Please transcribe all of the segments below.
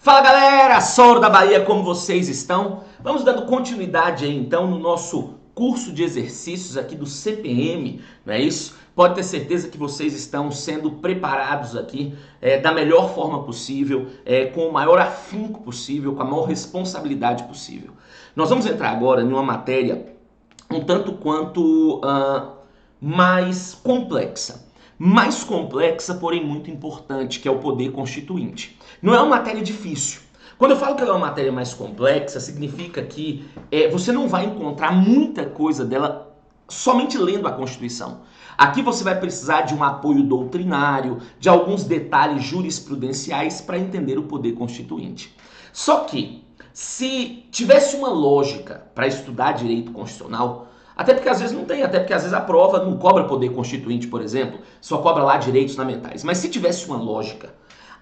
Fala galera, Soro da Bahia, como vocês estão? Vamos dando continuidade aí então no nosso curso de exercícios aqui do CPM, não é isso? Pode ter certeza que vocês estão sendo preparados aqui da melhor forma possível, com o maior afinco possível, com a maior responsabilidade possível. Nós vamos entrar agora em uma matéria um tanto quanto mais complexa, porém muito importante, que é o poder constituinte. Não é uma matéria difícil. Quando eu falo que ela é uma matéria mais complexa, significa que você não vai encontrar muita coisa dela somente lendo a Constituição. Aqui você vai precisar de um apoio doutrinário, de alguns detalhes jurisprudenciais para entender o poder constituinte. Só que, se tivesse uma lógica para estudar direito constitucional, até porque às vezes não tem, até porque às vezes a prova não cobra poder constituinte, por exemplo, só cobra lá direitos fundamentais. Mas se tivesse uma lógica,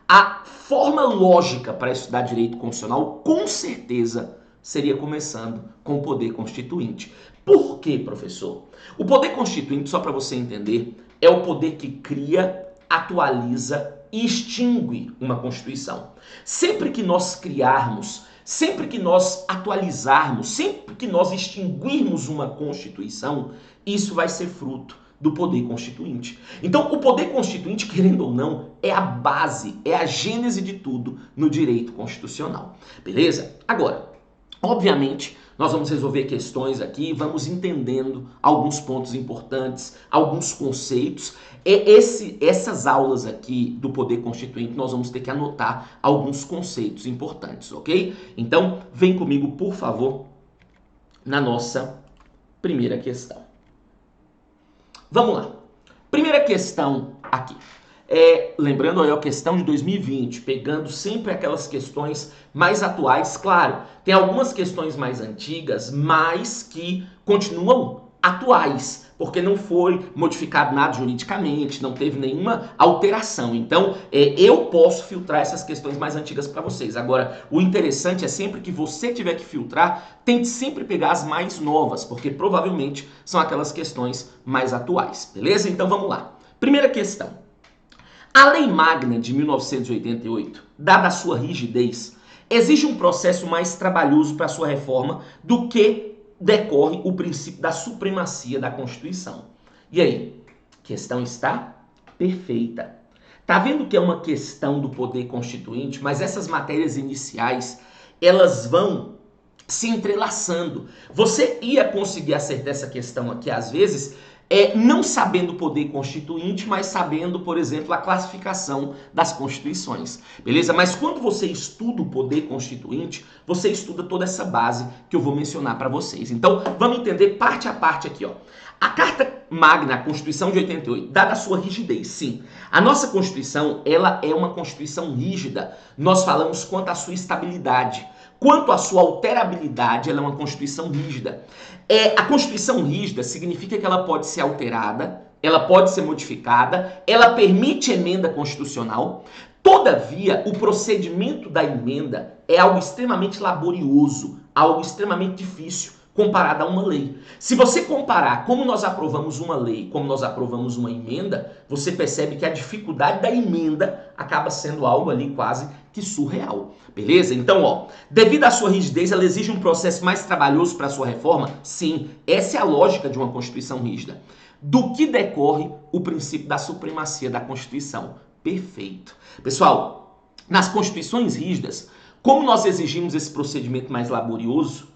a forma lógica para estudar direito constitucional, com certeza, seria começando com o poder constituinte. Por quê, professor? O poder constituinte, só para você entender, é o poder que cria, atualiza e extingue uma Constituição. Sempre que nós criarmos, sempre que nós atualizarmos, sempre que nós extinguirmos uma Constituição, isso vai ser fruto do poder constituinte. Então, o poder constituinte, querendo ou não, é a base, é a gênese de tudo no direito constitucional. Beleza? Agora, obviamente, nós vamos resolver questões aqui, vamos entendendo alguns pontos importantes, alguns conceitos. Essas aulas aqui do poder constituinte, nós vamos ter que anotar alguns conceitos importantes, ok? Então, vem comigo, por favor, na nossa primeira questão. Vamos lá. Primeira questão aqui. Lembrando aí a questão de 2020, pegando sempre aquelas questões mais atuais. Claro, tem algumas questões mais antigas, mas que continuam atuais, porque não foi modificado nada juridicamente, não teve nenhuma alteração. Então, eu posso filtrar essas questões mais antigas para vocês. Agora, o interessante é sempre que você tiver que filtrar, tente sempre pegar as mais novas, porque provavelmente são aquelas questões mais atuais, beleza? Então, vamos lá. Primeira questão. A Lei Magna de 1988, dada a sua rigidez, exige um processo mais trabalhoso para sua reforma do que decorre o princípio da supremacia da Constituição. E aí? A questão está perfeita. Tá vendo que é uma questão do poder constituinte, mas essas matérias iniciais, elas vão se entrelaçando. Você ia conseguir acertar essa questão aqui, às vezes, não sabendo o poder constituinte, mas sabendo, por exemplo, a classificação das constituições, beleza? Mas quando você estuda o poder constituinte, você estuda toda essa base que eu vou mencionar para vocês. Então, vamos entender parte a parte aqui, ó. A Carta Magna, a Constituição de 88, dada a sua rigidez, sim. A nossa Constituição, ela é uma Constituição rígida. Nós falamos quanto à sua estabilidade. Quanto à sua alterabilidade, ela é uma Constituição rígida. A Constituição rígida significa que ela pode ser alterada, ela pode ser modificada, ela permite emenda constitucional. Todavia, o procedimento da emenda é algo extremamente laborioso, algo extremamente difícil comparado a uma lei. Se você comparar como nós aprovamos uma lei, como nós aprovamos uma emenda, você percebe que a dificuldade da emenda acaba sendo algo ali quase que surreal, beleza? Então, ó, devido à sua rigidez, ela exige um processo mais trabalhoso para a sua reforma? Sim, essa é a lógica de uma Constituição rígida. Do que decorre o princípio da supremacia da Constituição? Perfeito. Pessoal, nas Constituições rígidas, como nós exigimos esse procedimento mais laborioso,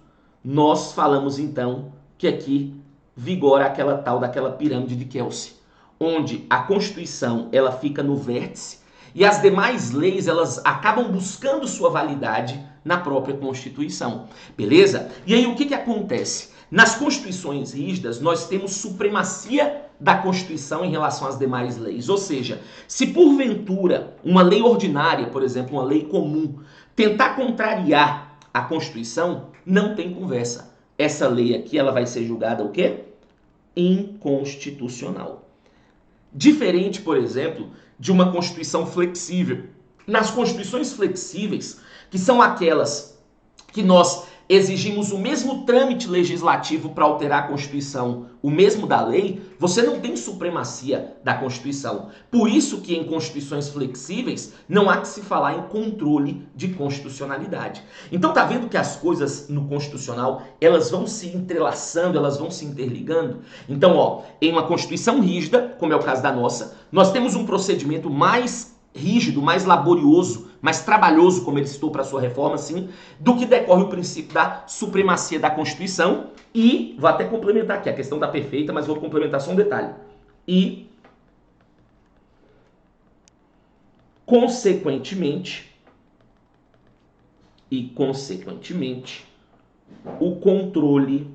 nós falamos então que aqui vigora aquela tal daquela pirâmide de Kelsey, onde a Constituição ela fica no vértice e as demais leis elas acabam buscando sua validade na própria Constituição, beleza? E aí o que acontece? Nas Constituições rígidas nós temos supremacia da Constituição em relação às demais leis, ou seja, se porventura uma lei ordinária, por exemplo, uma lei comum, tentar contrariar a Constituição, não tem conversa. Essa lei aqui, ela vai ser julgada o quê? Inconstitucional. Diferente, por exemplo, de uma Constituição flexível. Nas Constituições flexíveis, que são aquelas que nós exigimos o mesmo trâmite legislativo para alterar a Constituição, o mesmo da lei, você não tem supremacia da Constituição. Por isso que em constituições flexíveis não há que se falar em controle de constitucionalidade. Então tá vendo que as coisas no constitucional, elas vão se entrelaçando, elas vão se interligando? Então, ó, em uma Constituição rígida, como é o caso da nossa, nós temos um procedimento mais rígido, mais laborioso, mais trabalhoso, como ele citou para sua reforma, sim, do que decorre o princípio da supremacia da Constituição. E, vou até complementar aqui, a questão está perfeita, mas vou complementar só um detalhe. E, consequentemente, o controle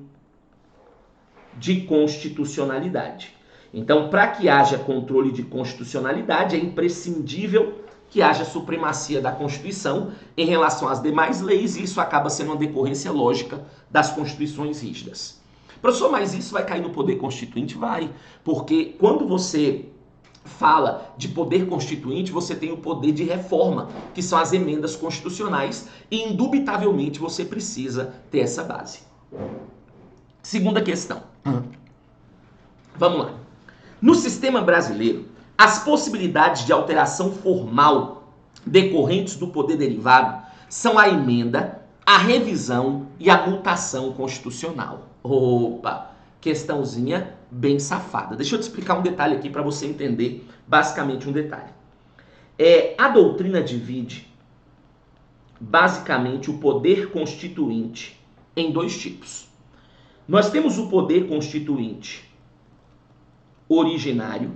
de constitucionalidade. Então, para que haja controle de constitucionalidade, é imprescindível que haja supremacia da Constituição em relação às demais leis, e isso acaba sendo uma decorrência lógica das constituições rígidas. Professor, mas isso vai cair no poder constituinte? Vai, porque quando você fala de poder constituinte, você tem o poder de reforma, que são as emendas constitucionais, e indubitavelmente você precisa ter essa base. Segunda questão. Vamos lá. No sistema brasileiro, as possibilidades de alteração formal decorrentes do poder derivado são a emenda, a revisão e a mutação constitucional. Opa, questãozinha bem safada. Deixa eu te explicar um detalhe aqui para você entender basicamente um detalhe. A doutrina divide basicamente o poder constituinte em dois tipos. Nós temos o poder constituinte originário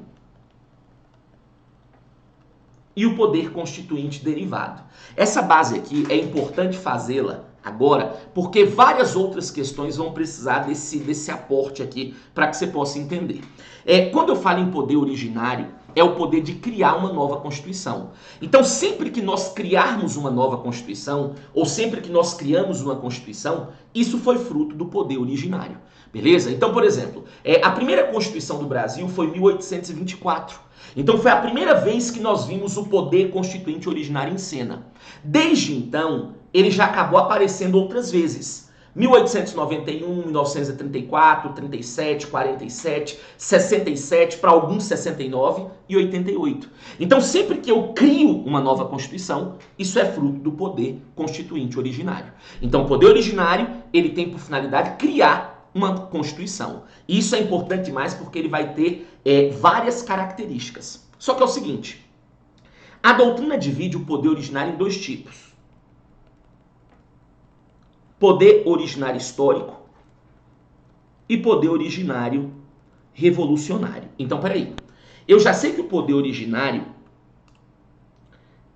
e o poder constituinte derivado. Essa base aqui é importante fazê-la agora, porque várias outras questões vão precisar desse aporte aqui para que você possa entender. Quando eu falo em poder originário, é o poder de criar uma nova Constituição. Então, sempre que nós criarmos uma nova Constituição, ou sempre que nós criamos uma Constituição, isso foi fruto do poder originário. Beleza? Então, por exemplo, a primeira Constituição do Brasil foi em 1824. Então, foi a primeira vez que nós vimos o poder constituinte originário em cena. Desde então, ele já acabou aparecendo outras vezes. 1891, 1934, 37, 47, 67, para alguns 69 e 88. Então, sempre que eu crio uma nova Constituição, isso é fruto do poder constituinte originário. Então, o poder originário, ele tem por finalidade criar uma Constituição. E isso é importante demais porque ele vai ter várias características. Só que é o seguinte, a doutrina divide o poder originário em dois tipos. Poder originário histórico e poder originário revolucionário. Então, peraí. Eu já sei que o poder originário,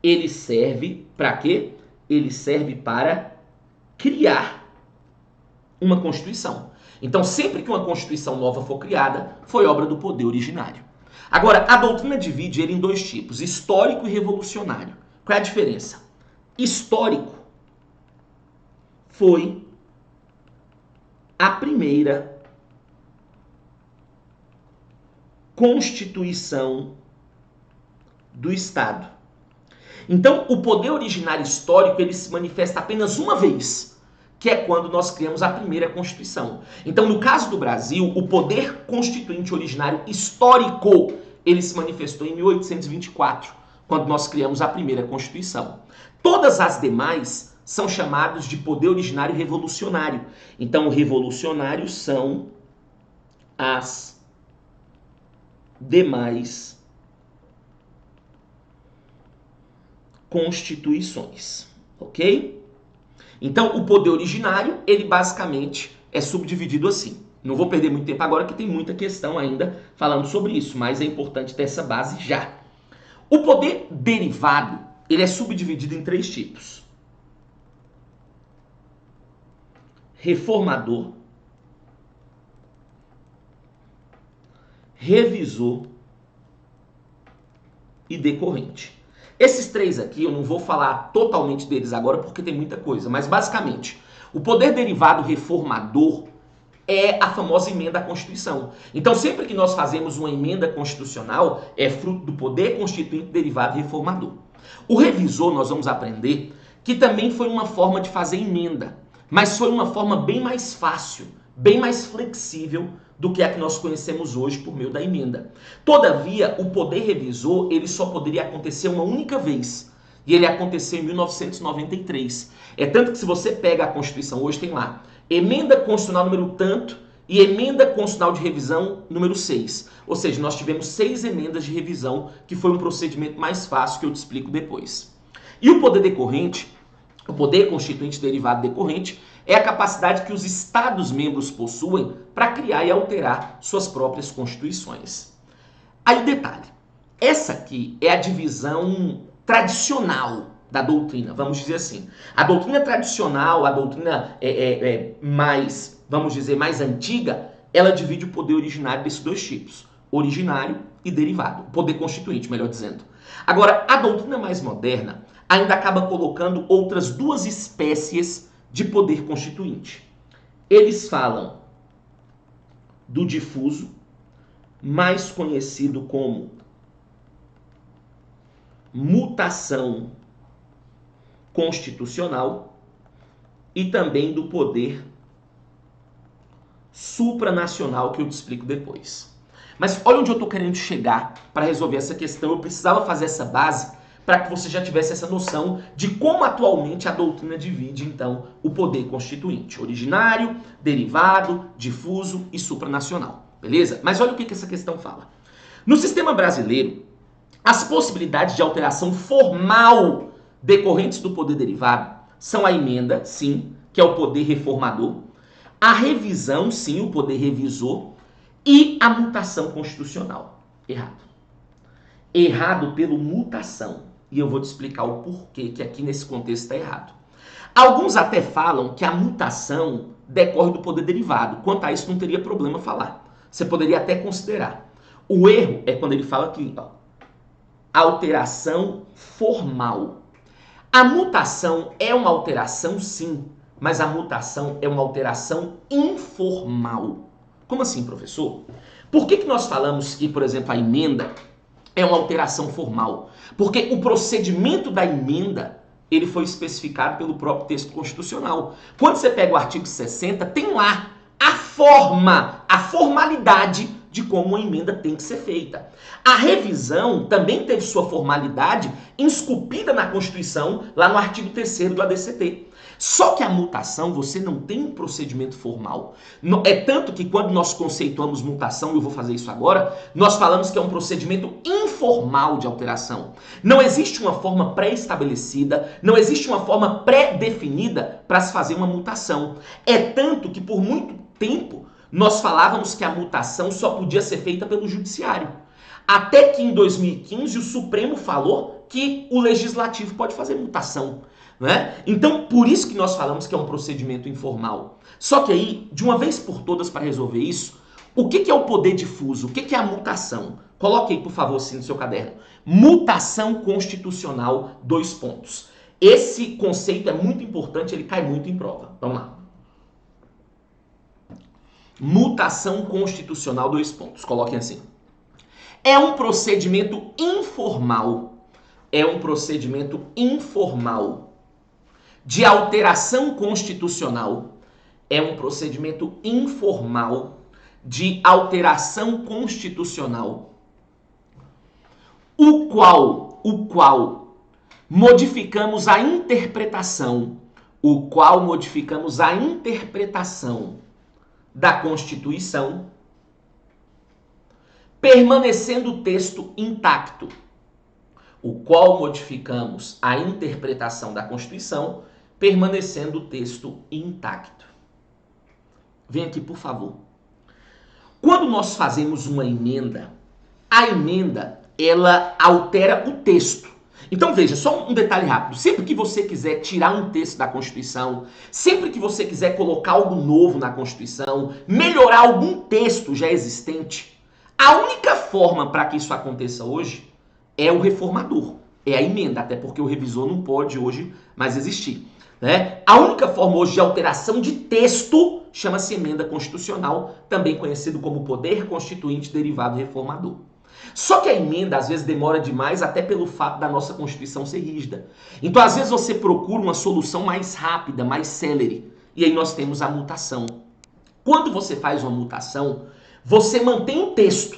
ele serve para quê? Ele serve para criar uma Constituição. Então, sempre que uma Constituição nova for criada, foi obra do poder originário. Agora, a doutrina divide ele em dois tipos, histórico e revolucionário. Qual é a diferença? Histórico foi a primeira Constituição do Estado. Então, o poder originário histórico, ele se manifesta apenas uma vez, que é quando nós criamos a primeira Constituição. Então, no caso do Brasil, o poder constituinte originário histórico, ele se manifestou em 1824, quando nós criamos a primeira Constituição. Todas as demais são chamados de poder originário revolucionário. Então, revolucionários são as demais constituições, ok? Então, o poder originário, ele basicamente é subdividido assim. Não vou perder muito tempo agora, que tem muita questão ainda falando sobre isso, mas é importante ter essa base já. O poder derivado, ele é subdividido em três tipos. Reformador, revisor e decorrente. Esses três aqui, eu não vou falar totalmente deles agora porque tem muita coisa, mas basicamente, o poder derivado reformador é a famosa emenda à Constituição. Então, sempre que nós fazemos uma emenda constitucional, é fruto do poder constituinte derivado reformador. O revisor, nós vamos aprender que também foi uma forma de fazer emenda. mas foi uma forma bem mais fácil, bem mais flexível do que a que nós conhecemos hoje por meio da emenda. Todavia, o poder revisor ele só poderia acontecer uma única vez, e ele aconteceu em 1993. É tanto que se você pega a Constituição hoje, tem lá, emenda constitucional número tanto e emenda constitucional de revisão número 6. Ou seja, nós tivemos 6 emendas de revisão, que foi um procedimento mais fácil que eu te explico depois. E o poder decorrente, o poder constituinte derivado decorrente, é a capacidade que os Estados-membros possuem para criar e alterar suas próprias constituições. Aí o detalhe, essa aqui é a divisão tradicional da doutrina, vamos dizer assim. A doutrina tradicional, a doutrina mais, vamos dizer, mais antiga, ela divide o poder originário desses dois tipos, originário e derivado, o poder constituinte, melhor dizendo. Agora, a doutrina mais moderna ainda acaba colocando outras duas espécies de poder constituinte. Eles falam do difuso, mais conhecido como mutação constitucional, e também do poder supranacional, que eu te explico depois. Mas olha onde eu estou querendo chegar para resolver essa questão. Eu precisava fazer essa base para que você já tivesse essa noção de como atualmente a doutrina divide, então, o poder constituinte. Originário, derivado, difuso e supranacional. Beleza? Mas olha o que essa questão fala. No sistema brasileiro, as possibilidades de alteração formal decorrentes do poder derivado são a emenda, sim, que é o poder reformador, a revisão, sim, o poder revisor, e a mutação constitucional. Errado. Errado pelo mutação. E eu vou te explicar o porquê que aqui nesse contexto está errado. Alguns até falam que a mutação decorre do poder derivado. Quanto a isso, não teria problema falar. Você poderia até considerar. O erro é quando ele fala que alteração formal. A mutação é uma alteração, sim, mas a mutação é uma alteração informal. Como assim, professor? Por que nós falamos que, por exemplo, a emenda é uma alteração formal? Porque o procedimento da emenda ele foi especificado pelo próprio texto constitucional. Quando você pega o artigo 60, tem lá a forma, a formalidade de como uma emenda tem que ser feita. A revisão também teve sua formalidade esculpida na Constituição, lá no artigo 3º do ADCT. Só que a mutação, você não tem um procedimento formal. É tanto que quando nós conceituamos mutação, e eu vou fazer isso agora, nós falamos que é um procedimento informal de alteração. Não existe uma forma pré-estabelecida, não existe uma forma pré-definida para se fazer uma mutação. É tanto que por muito tempo nós falávamos que a mutação só podia ser feita pelo judiciário. Até que em 2015 o Supremo falou que o legislativo pode fazer mutação. Né? Então, por isso que nós falamos que é um procedimento informal. Só que aí, de uma vez por todas, para resolver isso, o que é o poder difuso? O que é a mutação? Coloque aí, por favor, assim, no seu caderno. Mutação constitucional, 2 pontos. Esse conceito é muito importante, ele cai muito em prova. Vamos lá. Mutação constitucional, 2 pontos. Coloquem assim. É um procedimento informal. É um procedimento informal de alteração constitucional. É um procedimento informal de alteração constitucional, o qual modificamos a interpretação, da Constituição, permanecendo o texto intacto. O qual modificamos a interpretação da Constituição, permanecendo o texto intacto. Vem aqui, por favor. Quando nós fazemos uma emenda, a emenda, ela altera o texto. Então veja, só um detalhe rápido. Sempre que você quiser tirar um texto da Constituição, sempre que você quiser colocar algo novo na Constituição, melhorar algum texto já existente, a única forma para que isso aconteça hoje é o reformador, é a emenda, até porque o revisor não pode hoje mais existir. Né? A única forma hoje de alteração de texto chama-se emenda constitucional, também conhecido como poder constituinte derivado reformador. Só que a emenda às vezes demora demais, até pelo fato da nossa Constituição ser rígida. Então às vezes você procura uma solução mais rápida, mais célere, e aí nós temos a mutação. Quando você faz uma mutação, você mantém o texto,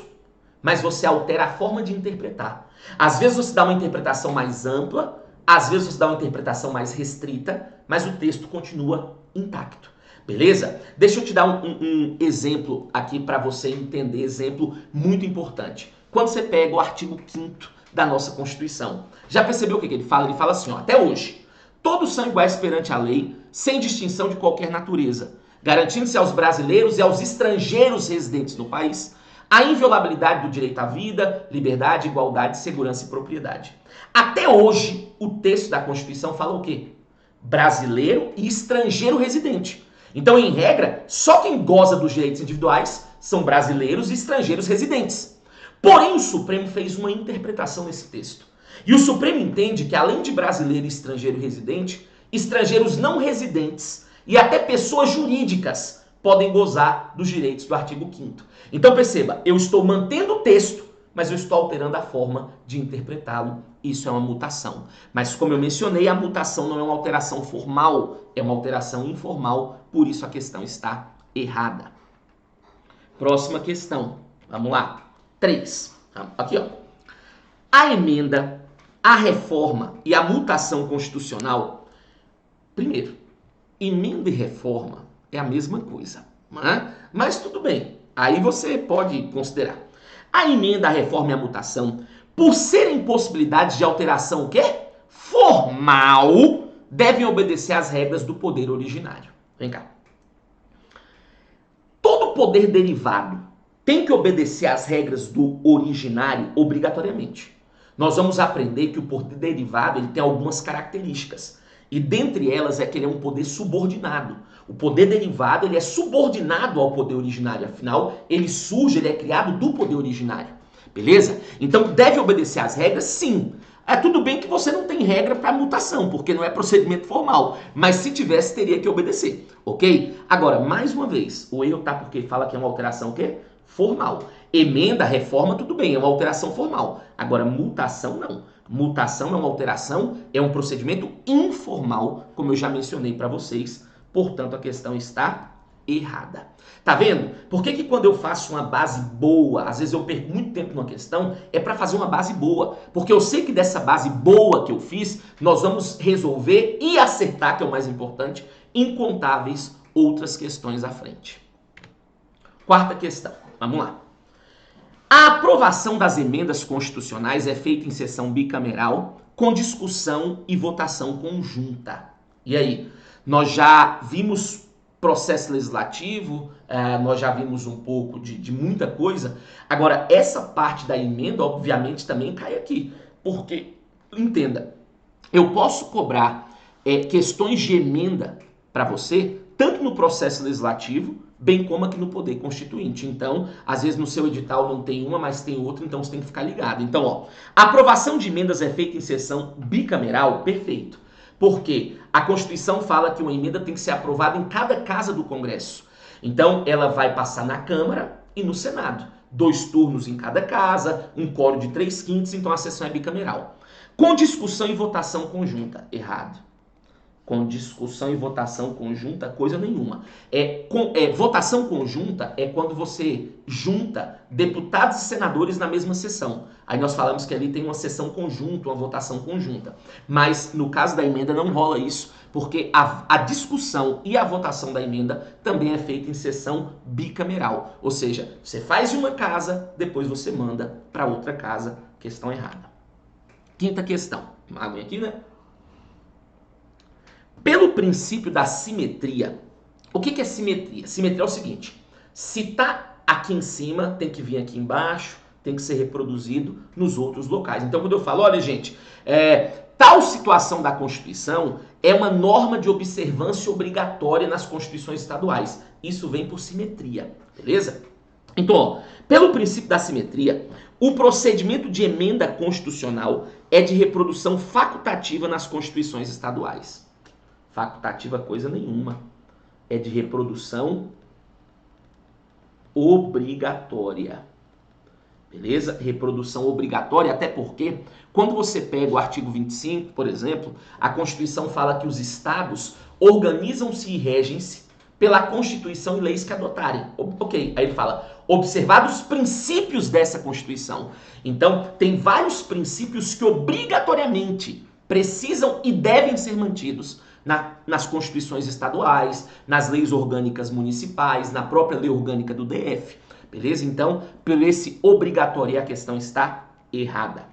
mas você altera a forma de interpretar. Às vezes você dá uma interpretação mais ampla, às vezes você dá uma interpretação mais restrita, mas o texto continua intacto. Beleza? Deixa eu te dar um exemplo aqui para você entender, exemplo muito importante. Quando você pega o artigo 5º da nossa Constituição, já percebeu o que ele fala? Ele fala assim, ó, até hoje, todos são iguais perante a lei, sem distinção de qualquer natureza, garantindo-se aos brasileiros e aos estrangeiros residentes no país a inviolabilidade do direito à vida, liberdade, igualdade, segurança e propriedade. Até hoje, o texto da Constituição fala o quê? Brasileiro e estrangeiro residente. Então, em regra, só quem goza dos direitos individuais são brasileiros e estrangeiros residentes. Porém, o Supremo fez uma interpretação nesse texto. E o Supremo entende que, além de brasileiro e estrangeiro residente, estrangeiros não residentes e até pessoas jurídicas podem gozar dos direitos do artigo 5º. Então, perceba, eu estou mantendo o texto, mas eu estou alterando a forma de interpretá-lo. Isso é uma mutação. Mas, como eu mencionei, a mutação não é uma alteração formal, é uma alteração informal, por isso a questão está errada. Próxima questão. Vamos lá. 3. Aqui, ó. A emenda, a reforma e a mutação constitucional. Primeiro, emenda e reforma é a mesma coisa, né? Mas tudo bem. Aí você pode considerar. A emenda, a reforma e a mutação, por serem possibilidades de alteração o quê? Formal, devem obedecer às regras do poder originário. Vem cá. Todo poder derivado tem que obedecer às regras do originário obrigatoriamente. Nós vamos aprender que o poder derivado ele tem algumas características. E dentre elas é que ele é um poder subordinado. O poder derivado ele é subordinado ao poder originário. Afinal, ele surge, ele é criado do poder originário. Beleza? Então, deve obedecer às regras? Sim. É tudo bem que você não tem regra para mutação, porque não é procedimento formal. Mas se tivesse, teria que obedecer. Ok? Agora, mais uma vez, o erro tá porque fala que é uma alteração o quê? Formal. Emenda, reforma, tudo bem, é uma alteração formal. Agora, mutação não. Mutação é uma alteração, é um procedimento informal, como eu já mencionei para vocês. Portanto, a questão está errada. Tá vendo? Por que quando eu faço uma base boa, às vezes eu perco muito tempo numa questão, é para fazer uma base boa. Porque eu sei que dessa base boa que eu fiz, nós vamos resolver e acertar, que é o mais importante, incontáveis outras questões à frente. Quarta questão. Vamos lá. A aprovação das emendas constitucionais é feita em sessão bicameral, com discussão e votação conjunta. E aí? Nós já vimos processo legislativo, nós já vimos um pouco de muita coisa. Agora, essa parte da emenda, obviamente, também cai aqui. Porque, entenda, eu posso cobrar questões de emenda para você, tanto no processo legislativo, bem como aqui no Poder Constituinte. Então, às vezes no seu edital não tem uma, mas tem outra, então você tem que ficar ligado. Então, ó, a aprovação de emendas é feita em sessão bicameral, perfeito. Porque a Constituição fala que uma emenda tem que ser aprovada em cada casa do Congresso. Então, ela vai passar na Câmara e no Senado. 2 turnos em cada casa, um quórum de 3/5, então a sessão é bicameral. Com discussão e votação conjunta. Errado. Com discussão e votação conjunta, coisa nenhuma. Votação conjunta é quando você junta deputados e senadores na mesma sessão. Aí nós falamos que ali tem uma sessão conjunta, uma votação conjunta. Mas no caso da emenda não rola isso, porque a discussão e a votação da emenda também é feita em sessão bicameral. Ou seja, você faz em uma casa, depois você manda para outra casa. Questão errada. Quinta questão. Água aqui, né? Pelo princípio da simetria, o que é simetria? Simetria é o seguinte, se tá aqui em cima, tem que vir aqui embaixo, tem que ser reproduzido nos outros locais. Então, quando eu falo, olha, gente, tal situação da Constituição é uma norma de observância obrigatória nas Constituições estaduais. Isso vem por simetria, beleza? Então, ó, pelo princípio da simetria, o procedimento de emenda constitucional é de reprodução facultativa nas Constituições estaduais. Facultativa coisa nenhuma. É de reprodução obrigatória. beleza? Reprodução obrigatória, até porque quando você pega o artigo 25, por exemplo, a Constituição fala que os estados organizam-se e regem-se pela Constituição e leis que adotarem. Ok, aí ele fala, observados os princípios dessa Constituição. Então, tem vários princípios que obrigatoriamente precisam e devem ser mantidos nas constituições estaduais, nas leis orgânicas municipais, na própria lei orgânica do DF. Beleza? Então, por esse obrigatório, a questão está errada.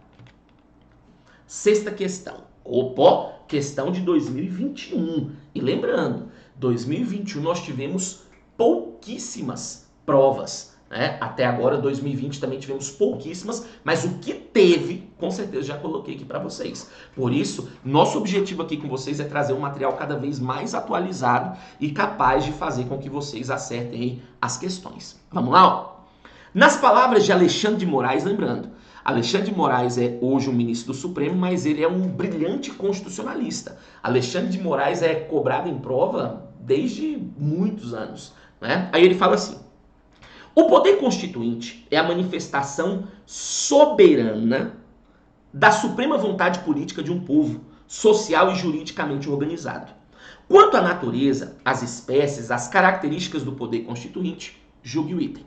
Sexta questão. Opa, questão de 2021. E lembrando, 2021 nós tivemos pouquíssimas provas, né? Até agora, 2020 também tivemos pouquíssimas, mas o que teve, com certeza já coloquei aqui para vocês. Por isso, nosso objetivo aqui com vocês é trazer um material cada vez mais atualizado e capaz de fazer com que vocês acertem as questões. Vamos lá, ó. Nas palavras de Alexandre de Moraes, lembrando, Alexandre de Moraes é hoje um ministro do Supremo, mas ele é um brilhante constitucionalista. Alexandre de Moraes é cobrado em prova desde muitos anos, né? Aí ele fala assim: o poder constituinte é a manifestação soberana da suprema vontade política de um povo, social e juridicamente organizado. Quanto à natureza, as espécies, as características do poder constituinte, julgue o item.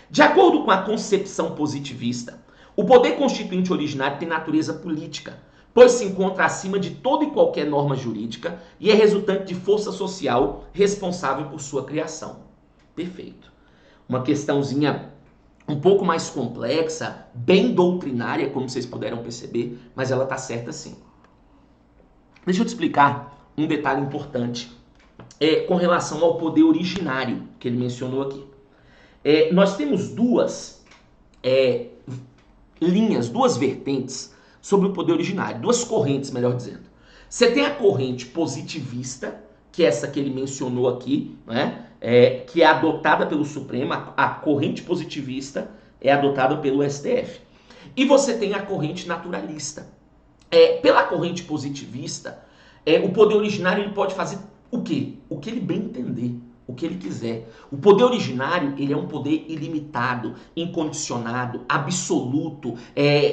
De acordo com a concepção positivista, o poder constituinte originário tem natureza política, pois se encontra acima de toda e qualquer norma jurídica e é resultante de força social responsável por sua criação. Perfeito. Uma questãozinha um pouco mais complexa, bem doutrinária, como vocês puderam perceber, mas ela tá certa sim. Deixa eu te explicar um detalhe importante com relação ao poder originário que ele mencionou aqui. Nós temos duas linhas, duas vertentes sobre o poder originário, duas correntes, melhor dizendo. Você tem a corrente positivista, que é essa que ele mencionou aqui, né? Que é adotada pelo Supremo, a corrente positivista é adotada pelo STF. E você tem a corrente naturalista. Pela corrente positivista, o poder originário ele pode fazer o quê? O que ele bem entender, o que ele quiser. O poder originário ele é um poder ilimitado, incondicionado, absoluto,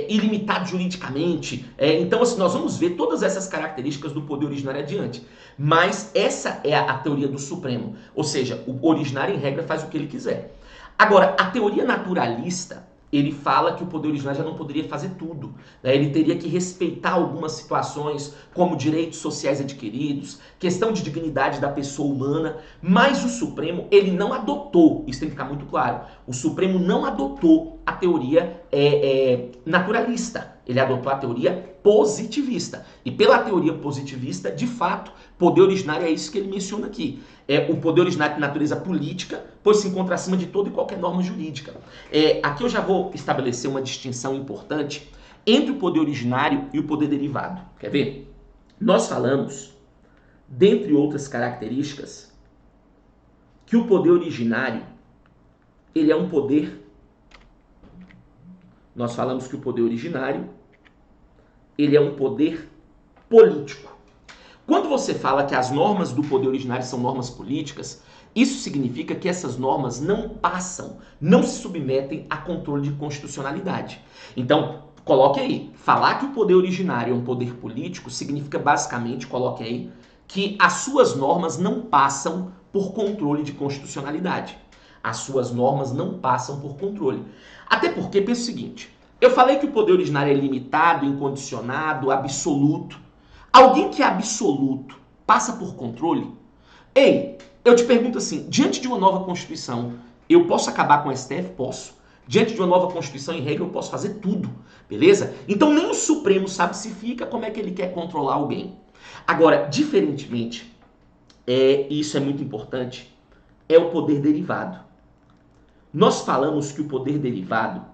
ilimitado juridicamente. Então, assim, nós vamos ver todas essas características do poder originário adiante. Mas essa é a teoria do Supremo. Ou seja, o originário, em regra, faz o que ele quiser. Agora, a teoria naturalista, ele fala que o poder originário já não poderia fazer tudo, né? Ele teria que respeitar algumas situações, como direitos sociais adquiridos, questão de dignidade da pessoa humana, mas o Supremo, ele não adotou, isso tem que ficar muito claro, o Supremo não adotou a teoria naturalista, ele adotou a teoria positivista. E pela teoria positivista, de fato, poder originário é isso que ele menciona aqui. O poder originário de natureza política, pois se encontra acima de toda e qualquer norma jurídica. Aqui eu já vou estabelecer uma distinção importante entre o poder originário e o poder derivado. Quer ver? Nós falamos, dentre outras características, que o poder originário, ele é um poder... Nós falamos que o poder originário, ele é um poder político. Quando você fala que as normas do poder originário são normas políticas, isso significa que essas normas não passam, não se submetem a controle de constitucionalidade. Então, coloque aí, falar que o poder originário é um poder político significa basicamente, coloque aí, que as suas normas não passam por controle de constitucionalidade. As suas normas não passam por controle. Até porque, pensa o seguinte, eu falei que o poder originário é limitado, incondicionado, absoluto. Alguém que é absoluto passa por controle? Ei, eu te pergunto assim, diante de uma nova Constituição, eu posso acabar com o STF? Posso. Diante de uma nova Constituição, em regra, eu posso fazer tudo, beleza? Então nem o Supremo sabe se fica como é que ele quer controlar alguém. Agora, diferentemente, isso é muito importante, é o poder derivado. Nós falamos que o poder derivado,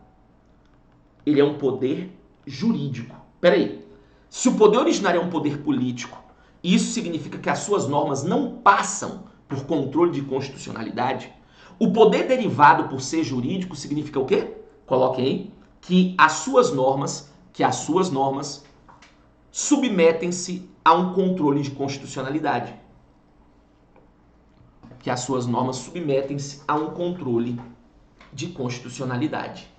ele é um poder jurídico. Peraí, se o poder originário é um poder político, isso significa que as suas normas não passam por controle de constitucionalidade, o poder derivado por ser jurídico significa o quê? Coloquem aí, que as suas normas submetem-se a um controle de constitucionalidade. Que as suas normas submetem-se a um controle de constitucionalidade.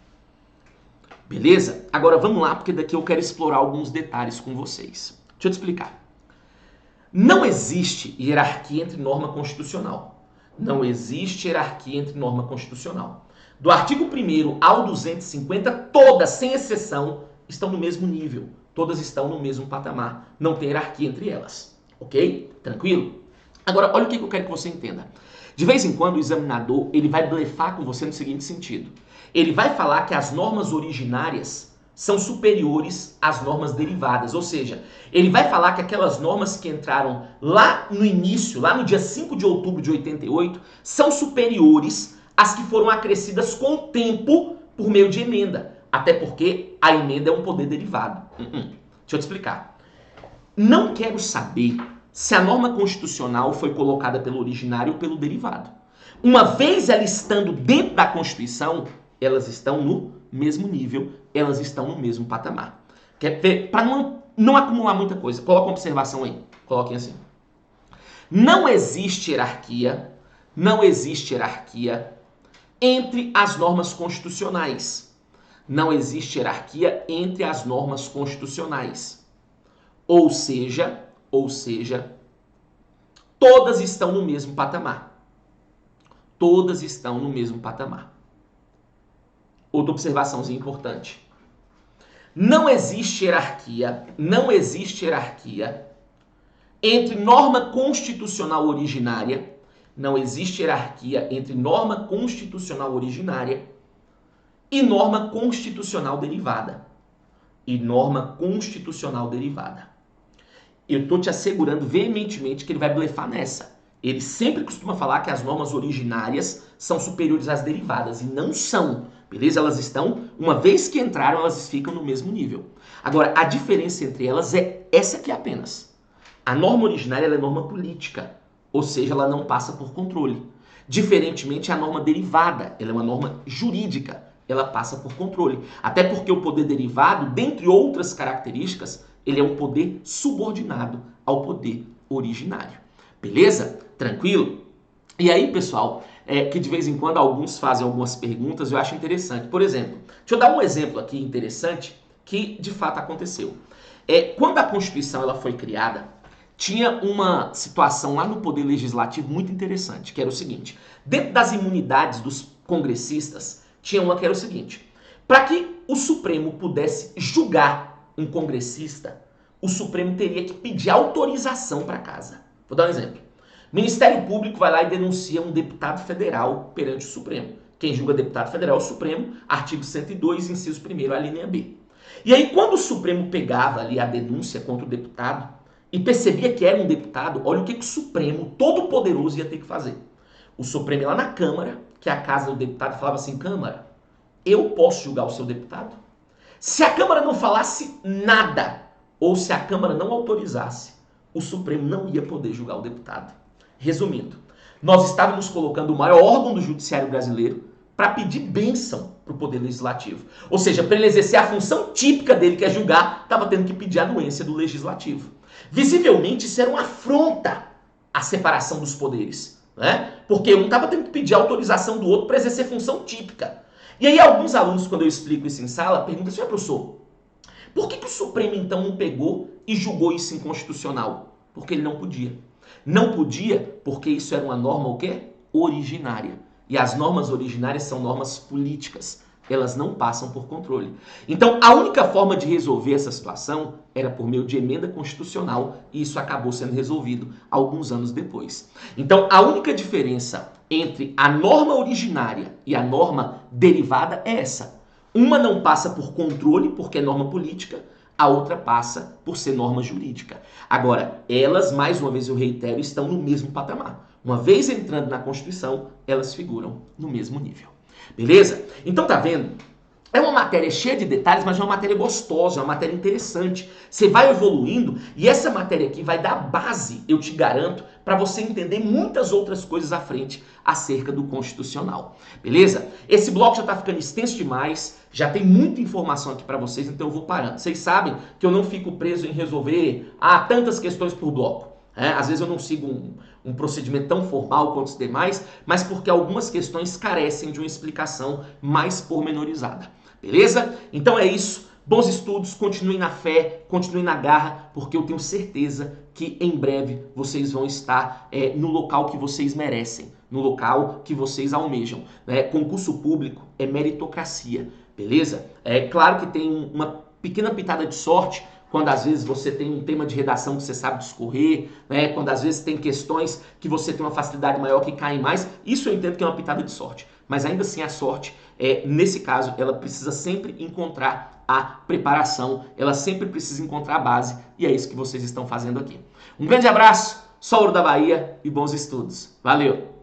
Beleza? Agora vamos lá, porque daqui eu quero explorar alguns detalhes com vocês. Deixa eu te explicar. Não existe hierarquia entre norma constitucional. Não existe hierarquia entre norma constitucional. Do artigo 1º ao 250, todas, sem exceção, estão no mesmo nível. Todas estão no mesmo patamar. Não tem hierarquia entre elas. Ok? Tranquilo? Agora, olha o que eu quero que você entenda. De vez em quando, o examinador ele vai blefar com você no seguinte sentido. Ele vai falar que as normas originárias são superiores às normas derivadas. Ou seja, ele vai falar que aquelas normas que entraram lá no início, lá no dia 5 de outubro de 88, são superiores às que foram acrescidas com o tempo por meio de emenda. Até porque a emenda é um poder derivado. Deixa eu te explicar. Não quero saber se a norma constitucional foi colocada pelo originário ou pelo derivado. Uma vez ela estando dentro da Constituição, elas estão no mesmo nível, elas estão no mesmo patamar. Quer ver? Para não acumular muita coisa, coloca uma observação aí. Coloquem assim. Não existe hierarquia entre as normas constitucionais. Não existe hierarquia entre as normas constitucionais. Ou seja, todas estão no mesmo patamar. Todas estão no mesmo patamar. Outra observaçãozinha importante. Não existe hierarquia entre norma constitucional originária, não existe hierarquia entre norma constitucional originária e norma constitucional derivada. Eu estou te assegurando veementemente que ele vai blefar nessa. Ele sempre costuma falar que as normas originárias são superiores às derivadas, e não são. Beleza? Elas estão, uma vez que entraram, elas ficam no mesmo nível. Agora, a diferença entre elas é essa aqui apenas. A norma originária ela é norma política, ou seja, ela não passa por controle. Diferentemente, a norma derivada, ela é uma norma jurídica, ela passa por controle. Até porque o poder derivado, dentre outras características, ele é um poder subordinado ao poder originário. Beleza? Tranquilo? E aí, pessoal, que de vez em quando alguns fazem algumas perguntas, eu acho interessante. Por exemplo, deixa eu dar um exemplo aqui interessante que de fato aconteceu. Quando a Constituição ela foi criada, tinha uma situação lá no Poder Legislativo muito interessante, que era o seguinte. Dentro das imunidades dos congressistas, tinha uma que era o seguinte. Para que o Supremo pudesse julgar um congressista, o Supremo teria que pedir autorização para casa. Vou dar um exemplo. O Ministério Público vai lá e denuncia um deputado federal perante o Supremo. Quem julga deputado federal é o Supremo, artigo 102, inciso 1º, a linha B. E aí, quando o Supremo pegava ali a denúncia contra o deputado e percebia que era um deputado, olha o que o Supremo, todo poderoso, ia ter que fazer. O Supremo ia lá na Câmara, que é a casa do deputado, falava assim, Câmara, eu posso julgar o seu deputado? Se a Câmara não falasse nada, ou se a Câmara não autorizasse, o Supremo não ia poder julgar o deputado. Resumindo, nós estávamos colocando o maior órgão do judiciário brasileiro para pedir bênção para o Poder Legislativo. Ou seja, para ele exercer a função típica dele, que é julgar, estava tendo que pedir a anuência do Legislativo. Visivelmente, isso era uma afronta à separação dos poderes, né? Porque um estava tendo que pedir a autorização do outro para exercer função típica. E aí alguns alunos, quando eu explico isso em sala, perguntam assim, professor, por que o Supremo então não pegou e julgou isso inconstitucional? Porque ele não podia. Não podia porque isso era uma norma o quê? Originária. E as normas originárias são normas políticas. Elas não passam por controle. Então, a única forma de resolver essa situação era por meio de emenda constitucional, e isso acabou sendo resolvido alguns anos depois. Então, a única diferença entre a norma originária e a norma derivada é essa. Uma não passa por controle, porque é norma política, a outra passa por ser norma jurídica. Agora, elas, mais uma vez eu reitero, estão no mesmo patamar. Uma vez entrando na Constituição, elas figuram no mesmo nível. Beleza? Então tá vendo? É uma matéria cheia de detalhes, mas é uma matéria gostosa, é uma matéria interessante. Você vai evoluindo e essa matéria aqui vai dar base, eu te garanto, para você entender muitas outras coisas à frente acerca do constitucional. Beleza? Esse bloco já tá ficando extenso demais, já tem muita informação aqui para vocês, então eu vou parando. Vocês sabem que eu não fico preso em resolver tantas questões por bloco. Às vezes eu não sigo um procedimento tão formal quanto os demais, mas porque algumas questões carecem de uma explicação mais pormenorizada. Beleza? Então é isso. Bons estudos, continuem na fé, continuem na garra, porque eu tenho certeza que em breve vocês vão estar no local que vocês merecem, no local que vocês almejam. Né? Concurso público é meritocracia, beleza? É claro que tem uma pequena pitada de sorte, quando às vezes você tem um tema de redação que você sabe discorrer, né? Quando às vezes tem questões que você tem uma facilidade maior que caem mais, isso eu entendo que é uma pitada de sorte. Mas ainda assim a sorte, nesse caso, ela precisa sempre encontrar a preparação, ela sempre precisa encontrar a base, e é isso que vocês estão fazendo aqui. Um grande abraço, sou Ouro da Bahia e bons estudos. Valeu!